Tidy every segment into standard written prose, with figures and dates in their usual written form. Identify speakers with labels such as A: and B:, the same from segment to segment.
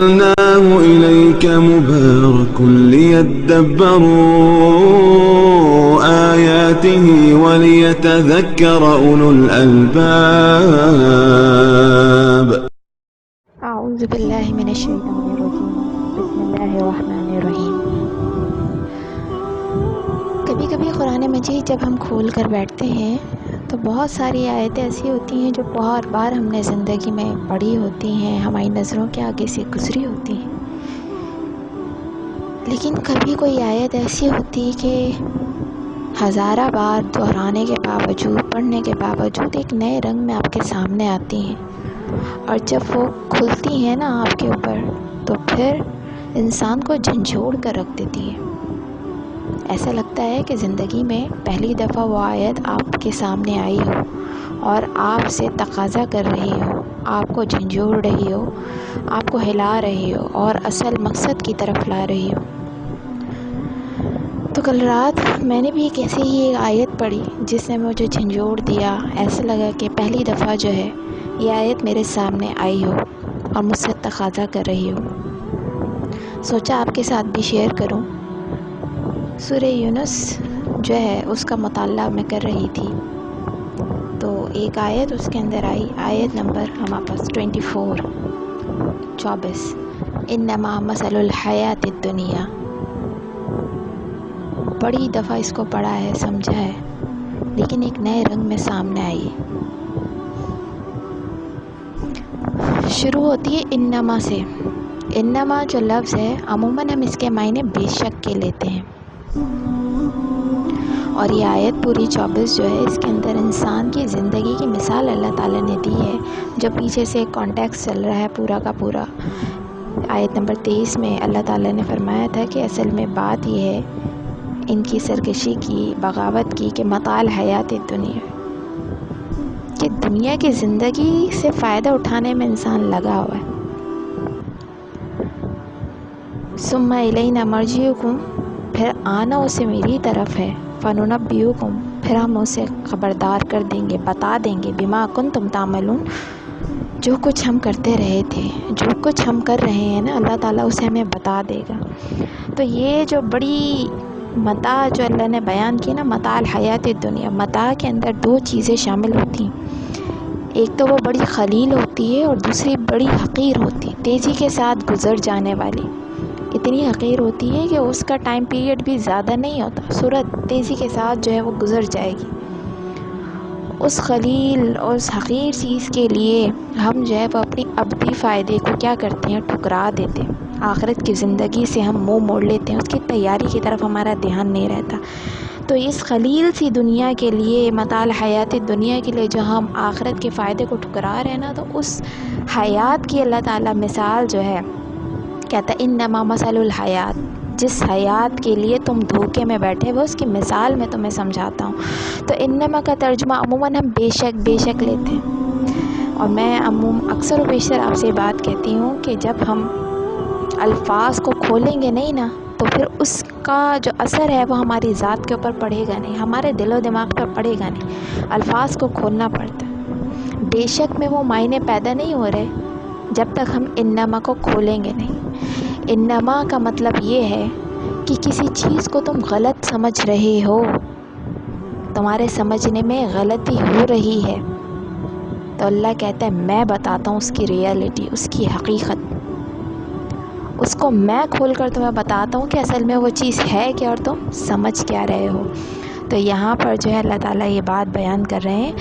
A: أنزلناه إليك مبارك ليدبروا آياته وليتذكر أولو الألباب.
B: اعوذ باللہ من الشیطان الرجیم بسم اللہ الرحمن الرحیم۔ کبھی کبھی قرآن مجید جب ہم کھول کر بیٹھتے ہیں تو بہت ساری آیتیں ایسی ہوتی ہیں جو بہت بار ہم نے زندگی میں پڑھی ہوتی ہیں، ہماری نظروں کے آگے سے گزری ہوتی ہیں، لیکن کبھی کوئی آیت ایسی ہوتی کہ ہزارہ بار دہرانے کے باوجود، پڑھنے کے باوجود ایک نئے رنگ میں آپ کے سامنے آتی ہیں، اور جب وہ کھلتی ہیں نا آپ کے اوپر تو پھر انسان کو جھنجھوڑ کر رکھ دیتی ہے۔ ایسا لگتا ہے کہ زندگی میں پہلی دفعہ وہ آیت آپ کے سامنے آئی ہو اور آپ سے تقاضا کر رہی ہو، آپ کو جھنجھوڑ رہی ہو، آپ کو ہلا رہی ہو اور اصل مقصد کی طرف لا رہی ہو۔ تو کل رات میں نے بھی ایک ایسی ہی ایک آیت پڑھی جس نے مجھے جھنجھوڑ دیا۔ ایسا لگا کہ پہلی دفعہ جو ہے یہ آیت میرے سامنے آئی ہو اور مجھ سے تقاضا کر رہی ہو، سوچا آپ کے ساتھ بھی شیئر کروں۔ سورہ یونس جو ہے اس کا مطالعہ میں کر رہی تھی تو ایک آیت اس کے اندر آئی، آیت نمبر ہمارے پاس 24 انما مثل الحیات الدنیا۔ بڑی دفعہ اس کو پڑھا ہے، سمجھا ہے، لیکن ایک نئے رنگ میں سامنے آئی۔ شروع ہوتی ہے انما سے۔ انما جو لفظ ہے عموماً ہم اس کے معنی بے شک کے لیتے ہیں، اور یہ آیت پوری 24 جو ہے اس کے اندر انسان کی زندگی کی مثال اللہ تعالیٰ نے دی ہے، جو پیچھے سے کانٹیکس چل رہا ہے پورا کا پورا۔ آیت نمبر 23 میں اللہ تعالیٰ نے فرمایا تھا کہ اصل میں بات یہ ہے ان کی سرکشی کی، بغاوت کی، کہ متاع الحیات الدنیا، کہ دنیا کی زندگی سے فائدہ اٹھانے میں انسان لگا ہوا ہے۔ ثم الینا مرجعکم، پھر آنا اسے میری طرف ہے، فننبئکم، پھر ہم اسے خبردار کر دیں گے، بتا دیں گے، بما کنتم تعملون، جو کچھ ہم کرتے رہے تھے، جو کچھ ہم کر رہے ہیں نا اللہ تعالیٰ اسے ہمیں بتا دے گا۔ تو یہ جو بڑی متاع جو اللہ نے بیان کی نا، متاع الحیات الدنیا، متاع کے اندر دو چیزیں شامل ہوتی ہیں، ایک تو وہ بڑی خلیل ہوتی ہے اور دوسری بڑی حقیر ہوتی ہے، تیزی کے ساتھ گزر جانے والی، اتنی حقیر ہوتی ہے کہ اس کا ٹائم پیریڈ بھی زیادہ نہیں ہوتا، صورت تیزی کے ساتھ جو ہے وہ گزر جائے گی۔ اس خلیل اور اس حقیر چیز کے لیے ہم جو ہے وہ اپنی ابدی فائدے کو کیا کرتے ہیں، ٹھکرا دیتے ہیں، آخرت کی زندگی سے ہم منہ موڑ لیتے ہیں، اس کی تیاری کی طرف ہمارا دھیان نہیں رہتا۔ تو اس خلیل سی دنیا کے لیے، متاع الحیات دنیا کے لیے جو ہم آخرت کے فائدے کو ٹھکرا رہے ہیں نا، تو اس حیات کی اللہ تعالیٰ مثال جو ہے کہتا ہے انما مثل الحیات، جس حیات کے لیے تم دھوکے میں بیٹھے ہوئے اس کی مثال میں تمہیں سمجھاتا ہوں۔ تو انما کا ترجمہ عموماً ہم بے شک لیتے ہیں، اور میں اکثر و بیشتر آپ سے بات کہتی ہوں کہ جب ہم الفاظ کو کھولیں گے نہیں نا تو پھر اس کا جو اثر ہے وہ ہماری ذات کے اوپر پڑے گا نہیں، ہمارے دل و دماغ پر پڑے گا نہیں، الفاظ کو کھولنا پڑتا ہے۔ بے شک میں وہ معنی پیدا نہیں ہو رہے جب تک ہم انما کو کھولیں گے نہیں۔ انما کا مطلب یہ ہے کہ کسی چیز کو تم غلط سمجھ رہے ہو، تمہارے سمجھنے میں غلطی ہو رہی ہے، تو اللہ کہتا ہے میں بتاتا ہوں اس کی ریئلٹی، اس کی حقیقت، اس کو میں کھول کر تمہیں بتاتا ہوں کہ اصل میں وہ چیز ہے کیا اور تم سمجھ کیا رہے ہو۔ تو یہاں پر جو ہے اللہ تعالیٰ یہ بات بیان کر رہے ہیں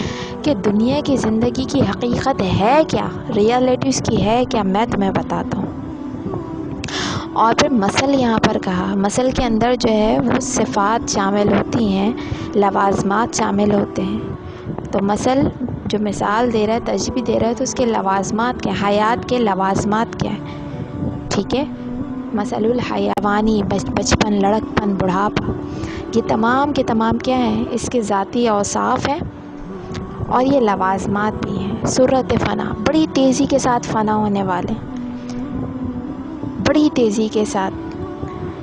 B: کہ دنیا کی زندگی کی حقیقت ہے کیا، ریئلٹی اس کی ہے کیا، میں تمہیں بتاتا ہوں۔ اور پھر مثل یہاں پر کہا، مثل کے اندر جو ہے وہ صفات شامل ہوتی ہیں، لوازمات شامل ہوتے ہیں۔ تو مثل جو مثال دے رہا ہے، تشبیہ دے رہا ہے، تو اس کے لوازمات کیا، حیات کے لوازمات کیا ہے، ٹھیک ہے۔ مثل الحیوانی، بچپن، لڑکپن، بڑھاپا، یہ تمام کے تمام کیا ہیں، اس کے ذاتی اوصاف ہیں اور یہ لوازمات بھی ہیں۔ سرعت فنا، بڑی تیزی کے ساتھ فنا ہونے والے، بڑی تیزی کے ساتھ۔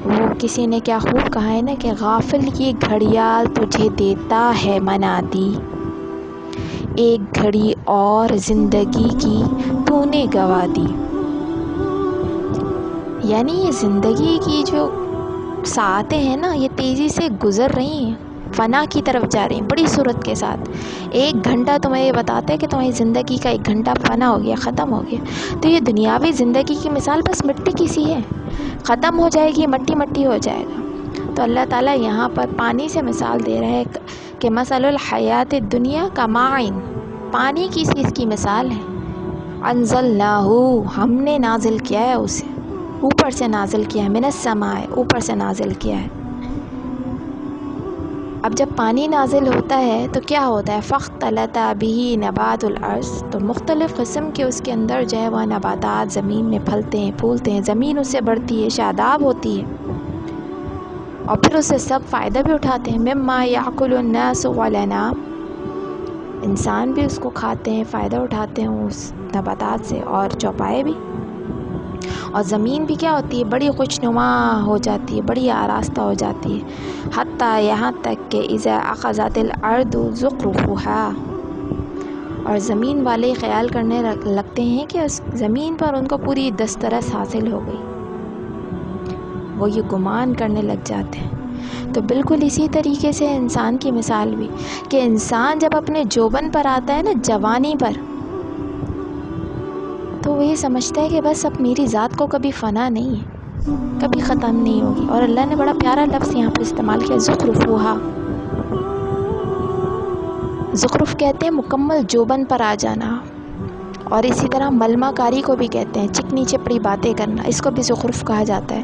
B: وہ کسی نے کیا خوب کہا ہے نا کہ غافل کی گھڑیال تجھے دیتا ہے منادی، ایک گھڑی اور زندگی کی تو نے گوا دی۔ یعنی یہ زندگی کی جو ساعتیں ہیں نا یہ تیزی سے گزر رہی ہیں، فنا کی طرف جا رہی ہیں بڑی صورت کے ساتھ۔ 1 گھنٹہ تمہیں یہ بتاتا ہے کہ تمہاری زندگی کا 1 گھنٹہ فنا ہو گیا، ختم ہو گیا۔ تو یہ دنیاوی زندگی کی مثال بس مٹی کی سی ہے، ختم ہو جائے گی، مٹی مٹی ہو جائے گا۔ تو اللہ تعالیٰ یہاں پر پانی سے مثال دے رہا ہے کہ مثل الحیات الدنیا کماء، پانی کی سی اس کی مثال ہے۔ انزلناہ، ہم نے نازل کیا ہے اسے، اوپر سے نازل کیا ہے، من السماء، اوپر سے نازل کیا ہے۔ اب جب پانی نازل ہوتا ہے تو کیا ہوتا ہے؟ فاختلط بہ نبات الارض، تو مختلف قسم کے اس کے اندر جو ہے وہ نباتات زمین میں پھلتے ہیں، پھولتے ہیں، زمین اس سے بڑھتی ہے، شاداب ہوتی ہے، اور پھر اس سے سب فائدہ بھی اٹھاتے ہیں۔ مما یاکل الناس والانعام، انسان بھی اس کو کھاتے ہیں، فائدہ اٹھاتے ہیں اس نباتات سے، اور چوپائے بھی۔ اور زمین بھی کیا ہوتی ہے؟ بڑی خوشنما ہو جاتی ہے، بڑی آراستہ ہو جاتی ہے، حتیٰ یہاں تک کہ اذا اخذت الارض زخرفها، اور زمین والے خیال کرنے لگتے ہیں کہ اس زمین پر ان کو پوری دسترس حاصل ہو گئی، وہ یہ گمان کرنے لگ جاتے ہیں۔ تو بالکل اسی طریقے سے انسان کی مثال بھی، کہ انسان جب اپنے جوبن پر آتا ہے نا، جوانی پر، تو وہ یہ سمجھتا ہے کہ بس اب میری ذات کو کبھی فنا نہیں ہے، کبھی ختم نہیں ہوگی۔ اور اللہ نے بڑا پیارا لفظ یہاں پر استعمال کیا، زخرفوہا۔ زخرف کہتے ہیں مکمل جوبن پر آ جانا، اور اسی طرح ملمہ کاری کو بھی کہتے ہیں، چکنی چپڑی باتیں کرنا، اس کو بھی زخرف کہا جاتا ہے۔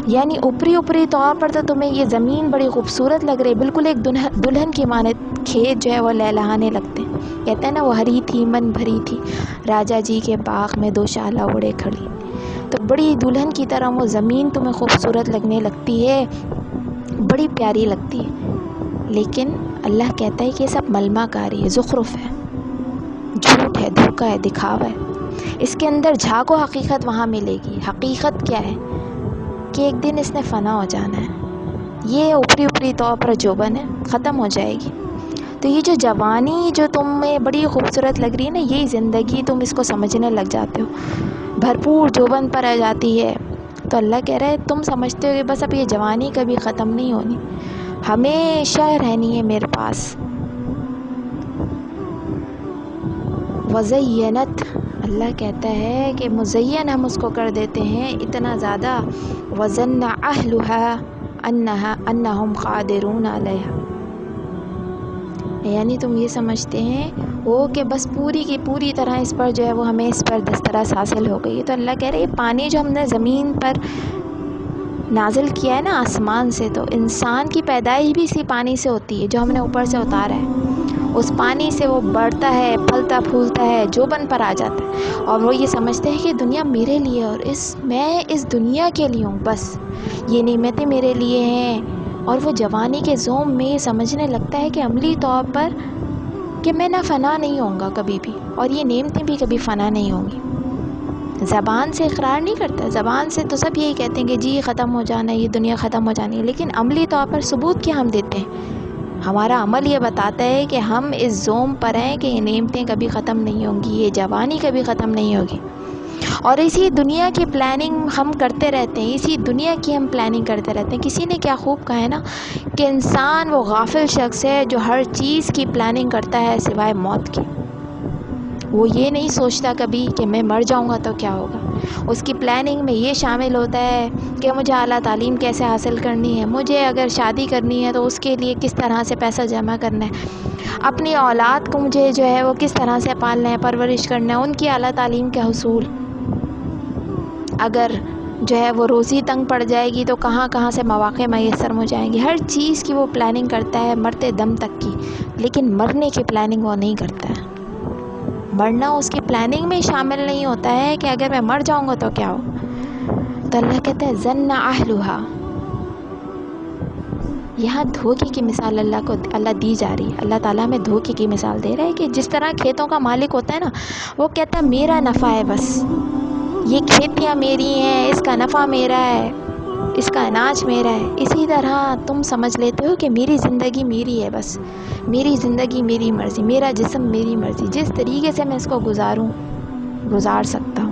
B: یعنی اوپری طور پر تو تمہیں یہ زمین بڑی خوبصورت لگ رہی، بالکل ایک دلہن کی مانند، کھیت جو ہے وہ لہلہانے لگتے ہیں، کہتے ہیں نا وہ ہری تھی من بھری تھی، راجا جی کے باغ میں دوشالہ اڑے کھڑی، تو بڑی دلہن کی طرح وہ زمین تمہیں خوبصورت لگنے لگتی ہے، بڑی پیاری لگتی ہے۔ لیکن اللہ کہتا ہے کہ یہ سب ملمہ کاری ہے، زخرف ہے، جھوٹ ہے، دھوکہ ہے، دکھاوا ہے۔ اس کے اندر جھانکو، حقیقت وہاں ملے گی۔ حقیقت کیا ہے؟ کہ ایک دن اس نے فنا ہو جانا ہے، یہ اوپری طور پر جوبن ہے، ختم ہو جائے گی۔ تو یہ جو جوانی جو تمہیں بڑی خوبصورت لگ رہی ہے نا، یہی زندگی، تم اس کو سمجھنے لگ جاتے ہو، بھرپور جوبن پر آ جاتی ہے۔ تو اللہ کہہ رہا ہے تم سمجھتے ہو کہ بس اب یہ جوانی کبھی ختم نہیں ہونی، ہمیشہ رہنی ہے میرے پاس۔ وزینت، اللہ کہتا ہے کہ مزین ہم اس کو کر دیتے ہیں اتنا زیادہ، وظن اہلها انہم قادرون علیہا، یعنی تم یہ سمجھتے ہیں وہ کہ بس پوری کی پوری طرح اس پر جو ہے وہ ہمیں اس پر دسترس حاصل ہو گئی ہے۔ تو اللہ کہہ رہے ہیں پانی جو ہم نے زمین پر نازل کیا ہے نا آسمان سے، تو انسان کی پیدائش بھی اسی پانی سے ہوتی ہے جو ہم نے اوپر سے اتارا ہے۔ اس پانی سے وہ بڑھتا ہے، پھلتا پھولتا ہے، جوبن پر آ جاتا ہے، اور وہ یہ سمجھتے ہیں کہ دنیا میرے لیے، اور میں اس دنیا کے لیے ہوں، بس یہ نعمتیں میرے لیے ہیں۔ اور وہ جوانی کے زوم میں یہ سمجھنے لگتا ہے کہ عملی طور پر کہ میں نہ فنا نہیں ہوں گا کبھی بھی، اور یہ نعمتیں بھی کبھی فنا نہیں ہوں گی۔ زبان سے اقرار نہیں کرتا، زبان سے تو سب یہی کہتے ہیں کہ جی ختم ہو جانا ہے، یہ دنیا ختم ہو جانی ہے، لیکن عملی طور پر ثبوت کیا ہم دیتے ہیں؟ ہمارا عمل یہ بتاتا ہے کہ ہم اس زوم پر ہیں کہ یہ نعمتیں کبھی ختم نہیں ہوں گی، یہ جوانی کبھی ختم نہیں ہوگی، اور اسی دنیا کی پلاننگ ہم کرتے رہتے ہیں، اسی دنیا کی ہم پلاننگ کرتے رہتے ہیں۔ کسی نے کیا خوب کہا ہے نا کہ انسان وہ غافل شخص ہے جو ہر چیز کی پلاننگ کرتا ہے سوائے موت کی۔ وہ یہ نہیں سوچتا کبھی کہ میں مر جاؤں گا تو کیا ہوگا۔ اس کی پلاننگ میں یہ شامل ہوتا ہے کہ مجھے اعلیٰ تعلیم کیسے حاصل کرنی ہے، مجھے اگر شادی کرنی ہے تو اس کے لیے کس طرح سے پیسہ جمع کرنا ہے، اپنی اولاد کو مجھے جو ہے وہ کس طرح سے پالنا ہے، پرورش کرنا ہے، ان کی اعلیٰ تعلیم کے حصول، اگر جو ہے وہ روزی تنگ پڑ جائے گی تو کہاں کہاں سے مواقع میسر ہو جائیں گے، ہر چیز کی وہ پلاننگ کرتا ہے مرتے دم تک کی، لیکن مرنے کی پلاننگ وہ نہیں کرتا ہے۔ مرنا اس کی پلاننگ میں شامل نہیں ہوتا ہے کہ اگر میں مر جاؤں گا تو کیا ہو۔ تو اللہ کہتا ہے ظن اہلھا، یہاں دھوکے کی مثال اللہ دی جا رہی ہے، اللہ تعالیٰ میں دھوکے کی مثال دے رہا ہے کہ جس طرح کھیتوں کا مالک ہوتا ہے نا، وہ کہتا ہے میرا نفع ہے، بس یہ کھیتیاں میری ہیں، اس کا نفع میرا ہے، اس کا اناج میرا ہے۔ اسی طرح تم سمجھ لیتے ہو کہ میری زندگی میری ہے، بس میری زندگی میری مرضی، میرا جسم میری مرضی، جس طریقے سے میں اس کو گزار سکتا ہوں۔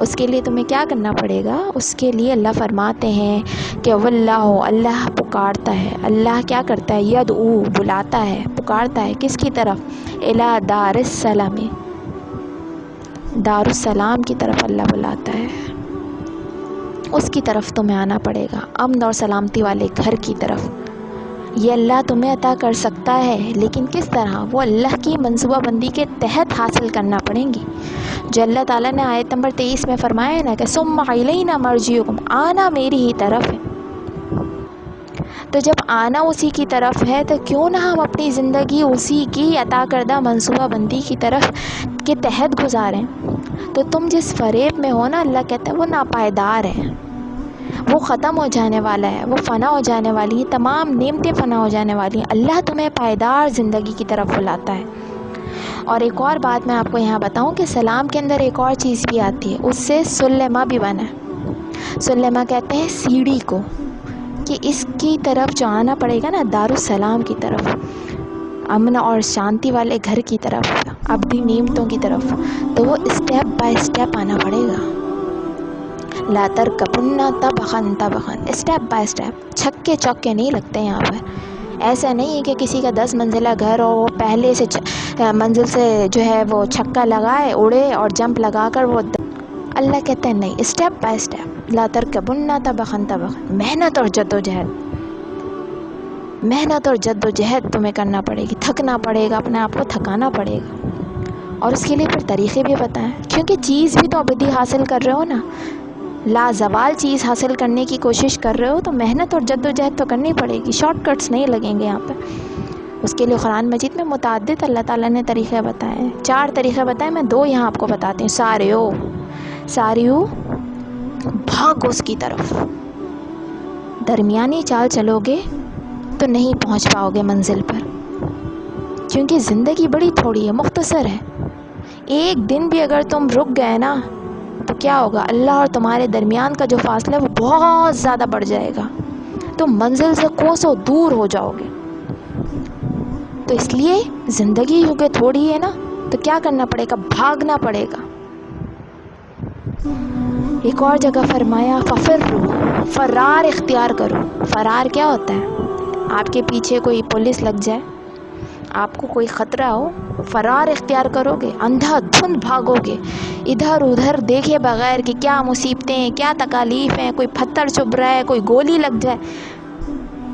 B: اس کے لیے تمہیں کیا کرنا پڑے گا؟ اس کے لیے اللہ فرماتے ہیں کہ واللہ، اللہ پکارتا ہے، اللہ کیا کرتا ہے؟ یدعو، بلاتا ہے، پکارتا ہے کس کی طرف؟ الی دار السلام، دار السلام کی طرف اللہ بلاتا ہے، اس کی طرف تمہیں آنا پڑے گا، امن اور سلامتی والے گھر کی طرف۔ یہ اللہ تمہیں عطا کر سکتا ہے، لیکن کس طرح؟ وہ اللہ کی منصوبہ بندی کے تحت حاصل کرنا پڑیں گی، جو اللہ تعالیٰ نے آیت نمبر 23 میں فرمایا ہے نا کہ ثم الینا مرجعکم، آنا میری ہی طرف ہے۔ تو جب آنا اسی کی طرف ہے تو کیوں نہ ہم اپنی زندگی اسی کی عطا کردہ منصوبہ بندی کی طرف کے تحت گزاریں۔ تو تم جس فریب میں ہو نا، اللہ کہتا ہے وہ ناپائیدار ہے، وہ ختم ہو جانے والا ہے، وہ فنا ہو جانے والی ہے، تمام نعمتیں فنا ہو جانے والی ہیں۔ اللہ تمہیں پائیدار زندگی کی طرف بلاتا ہے۔ اور ایک اور بات میں آپ کو یہاں بتاؤں کہ سلام کے اندر ایک اور چیز بھی آتی ہے، اس سے سلمہ بھی بنا ہے۔ سلمہ کہتے ہیں سیڑھی کو، کہ اس کی طرف جو آنا پڑے گا نا، دار السلام کی طرف، امن اور شانتی والے گھر کی طرف، ابدی نعمتوں کی طرف، تو وہ اسٹیپ بائی اسٹیپ آنا پڑے گا۔ لا ترکبن طبقا طبقا، اسٹیپ بائی اسٹیپ، چھکے چوکے نہیں لگتے یہاں پر۔ ایسا نہیں ہے کہ کسی کا 10 منزلہ گھر ہو، وہ پہلے سے منزل سے جو ہے وہ چھکا لگائے، اڑے اور جمپ لگا کر وہ اللہ کہتے ہیں نہیں، اسٹیپ بائی اسٹیپ، لا ترکبن طبقا طبقا، محنت اور جد و جہد، محنت اور جد و جہد تمہیں کرنا پڑے گی، تھکنا پڑے گا، اپنے آپ کو تھکانا پڑے گا، اور اس کے لیے پھر طریقے بھی بتائیں، کیونکہ چیز بھی تو ابدی حاصل کر رہے ہو نا، لازوال چیز حاصل کرنے کی کوشش کر رہے ہو، تو محنت اور جد و جہد تو کرنی پڑے گی، شارٹ کٹس نہیں لگیں گے یہاں پہ۔ اس کے لیے قرآن مجید میں متعدد اللہ تعالیٰ نے طریقے بتائے ہیں، 4 طریقے بتائے، میں 2 یہاں آپ کو بتاتی ہوں۔ ساریو، بھاگو اس کی طرف، درمیانی چال چلو گے تو نہیں پہنچ پاؤ گے منزل پر، کیونکہ زندگی بڑی تھوڑی ہے، مختصر ہے۔ ایک دن بھی اگر تم رک گئے نا تو کیا ہوگا؟ اللہ اور تمہارے درمیان کا جو فاصلہ ہے وہ بہت زیادہ بڑھ جائے گا، تم منزل سے کوسوں دور ہو جاؤ گے۔ تو اس لیے زندگی کیونکہ تھوڑی ہے نا، تو کیا کرنا پڑے گا؟ بھاگنا پڑے گا۔ ایک اور جگہ فرمایا ففروا، فرار اختیار کرو۔ فرار کیا ہوتا ہے؟ آپ کے پیچھے کوئی پولیس لگ جائے، آپ کو کوئی خطرہ ہو، فرار اختیار کرو گے، اندھا دھند بھاگو گے، ادھر ادھر دیکھے بغیر کہ کیا مصیبتیں ہیں، کیا تکالیف ہیں، کوئی پتھر چبھ رہا ہے، کوئی گولی لگ جائے،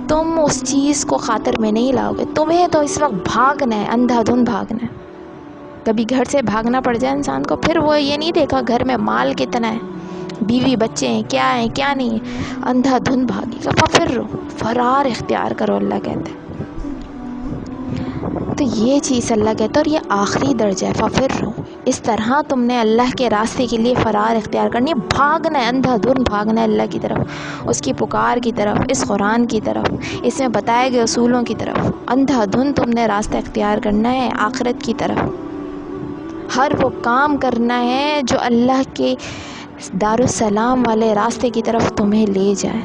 B: تم اس چیز کو خاطر میں نہیں لاؤ گے، تمہیں تو اس وقت بھاگنا ہے، اندھا دھند بھاگنا ہے۔ کبھی گھر سے بھاگنا پڑ جائے انسان کو، پھر وہ یہ نہیں دیکھا گھر میں مال کتنا ہے، بیوی بچے ہیں، کیا ہیں کیا نہیں ہے، اندھا دھند بھاگے گا۔ ففروا، فرار اختیار کرو، اللہ کہتا ہے۔ تو یہ چیز اللہ کہتا ہے، اور یہ آخری درجہ ہے، ففروا، اس طرح تم نے اللہ کے راستے کے لیے فرار اختیار کرنی ہے، بھاگنا ہے، اندھا دھند بھاگنا ہے اللہ کی طرف، اس کی پکار کی طرف، اس قرآن کی طرف، اس میں بتائے گئے اصولوں کی طرف، اندھا دھند تم نے راستہ اختیار کرنا ہے آخرت کی طرف۔ ہر وہ کام کرنا ہے جو اللہ کے دار السلام والے راستے کی طرف تمہیں لے جائے۔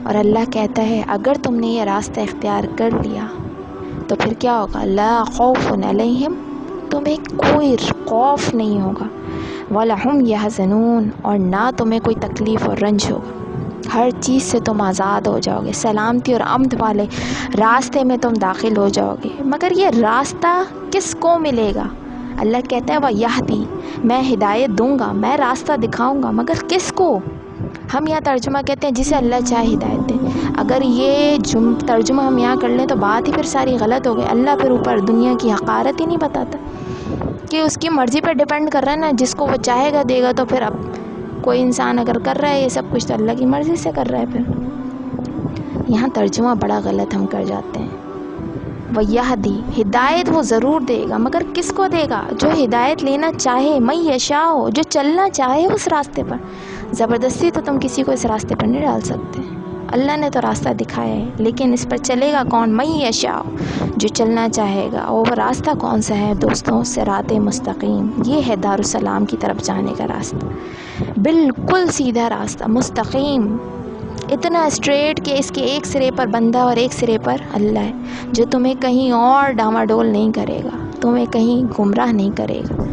B: اور اللہ کہتا ہے اگر تم نے یہ راستہ اختیار کر لیا تو پھر کیا ہوگا؟ لا خوف علیہم، تمہیں کوئی خوف نہیں ہوگا، ولا ہم یحزنون، اور نہ تمہیں کوئی تکلیف اور رنج ہوگا، ہر چیز سے تم آزاد ہو جاؤ گے، سلامتی اور امن والے راستے میں تم داخل ہو جاؤ گے۔ مگر یہ راستہ کس کو ملے گا؟ اللہ کہتا ہے وَیَہْدِی، میں ہدایت دوں گا، میں راستہ دکھاؤں گا، مگر کس کو؟ ہم یہاں ترجمہ کہتے ہیں جسے اللہ چاہے ہدایت دے۔ اگر یہ ترجمہ ہم یہاں کر لیں تو بات ہی پھر ساری غلط ہو گئی۔ اللہ پھر اوپر دنیا کی حقارت ہی نہیں بتاتا کہ اس کی مرضی پر ڈیپینڈ کر رہا ہے نا، جس کو وہ چاہے گا دے گا۔ تو پھر اب کوئی انسان اگر کر رہا ہے یہ سب کچھ تو اللہ کی مرضی سے کر رہا ہے۔ پھر یہاں ترجمہ بڑا غلط ہم کر جاتے ہیں۔ وَیَہْدِی، ہدایت وہ ضرور دے گا، مگر کس کو دے گا؟ جو ہدایت لینا چاہے، مَن یشاء، جو چلنا چاہے اس راستے پر۔ زبردستی تو تم کسی کو اس راستے پر نہیں ڈال سکتے، اللہ نے تو راستہ دکھایا ہے، لیکن اس پر چلے گا کون؟ مَن یشاء، جو چلنا چاہے گا۔ اور وہ راستہ کون سا ہے دوستوں؟ صراط مستقیم، یہ ہے دار السلام کی طرف جانے کا راستہ، بالکل سیدھا راستہ، مستقیم، اتنا اسٹریٹ کہ اس کے ایک سرے پر بندہ اور ایک سرے پر اللہ ہے، جو تمہیں کہیں اور ڈاما ڈول نہیں کرے گا، تمہیں کہیں گمراہ نہیں کرے گا۔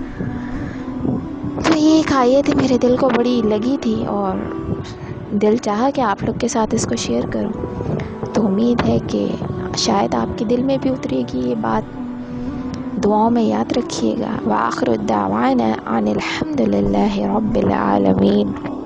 B: ایک آیت میرے دل کو بڑی لگی تھی اور دل چاہا کہ آپ لوگ کے ساتھ اس کو شیئر کروں، تو امید ہے کہ شاید آپ کے دل میں بھی اترے گی یہ بات۔ دعاؤں میں یاد رکھیے گا۔ وآخر الدعوانا ان الحمد للہ رب العالمین۔